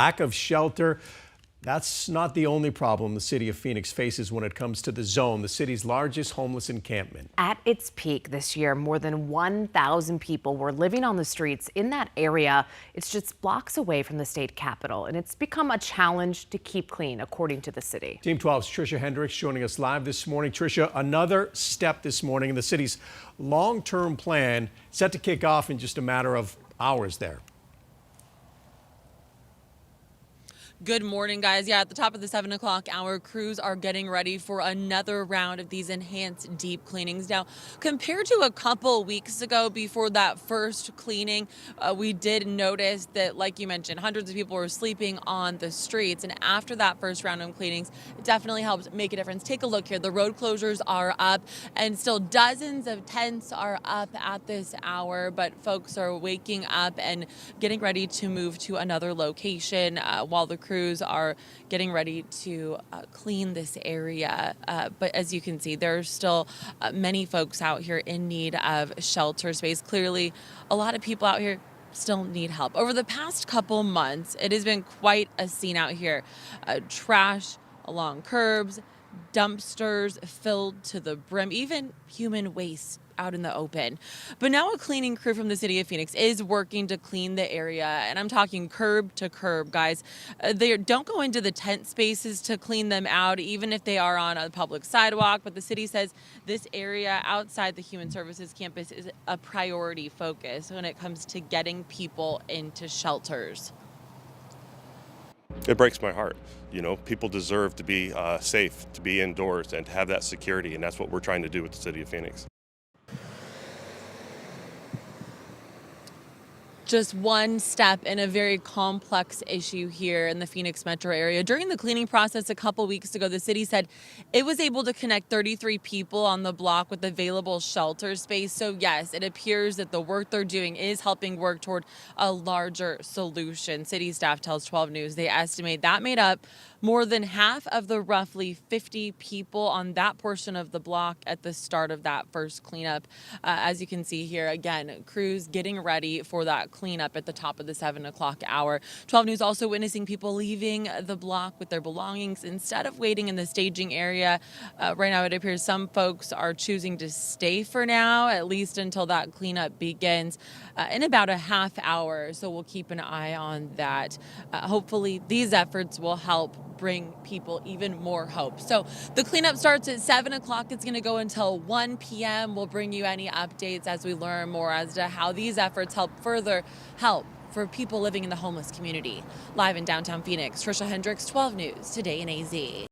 Lack of shelter. That's not the only problem the city of Phoenix faces when it comes to the Zone, the city's largest homeless encampment. At its peak this year, more than 1,000 people were living on the streets in that area. It's just blocks away from the state capitol, and it's become a challenge to keep clean, according to the city. Team 12's Trisha Hendricks joining us live this morning. Trisha, another step this morning in the city's long-term plan set to kick off in just a matter of hours there. Good morning, guys. Yeah, at the top of the 7 o'clock hour, crews are getting ready for another round of these enhanced deep cleanings. Now, compared to a couple weeks ago before that first cleaning, we did notice that, like you mentioned, hundreds of people were sleeping on the streets. And after that first round of cleanings, it definitely helped make a difference. Take a look here. The road closures are up, and still dozens of tents are up at this hour. But folks are waking up and getting ready to move to another location while the crews are getting ready to clean this area. But as you can see, there are still many folks out here in need of shelter space. Clearly, a lot of people out here still need help. Over the past couple months, it has been quite a scene out here. Trash along curbs, dumpsters filled to the brim, even human waste out in the open. But now a cleaning crew from the city of Phoenix is working to clean the area, and I'm talking curb to curb, guys. They don't go into the tent spaces to clean them out, even if they are on a public sidewalk, but the city says this area outside the Human Services campus is a priority focus when it comes to getting people into shelters. It breaks my heart. You know, people deserve to be safe, to be indoors, and to have that security, and that's what we're trying to do with the city of Phoenix. Just one step in a very complex issue here in the Phoenix metro area. During the cleaning process a couple weeks ago, the city said it was able to connect 33 people on the block with available shelter space. So yes, it appears that the work they're doing is helping work toward a larger solution. City staff tells 12 News they estimate that made up more than half of the roughly 50 people on that portion of the block at the start of that first cleanup. As you can see here, again, crews getting ready for that cleanup at the top of the 7 o'clock hour. 12 News also witnessing people leaving the block with their belongings instead of waiting in the staging area. Right now, it appears some folks are choosing to stay for now, at least until that cleanup begins in about a half hour. So we'll keep an eye on that. Hopefully, these efforts will help bring people even more hope. So the cleanup starts at 7 o'clock. It's going to go until 1 p.m. We'll bring you any updates as we learn more as to how these efforts help for people living in the homeless community. Live in downtown Phoenix, Trisha Hendricks, 12 News, Today in AZ.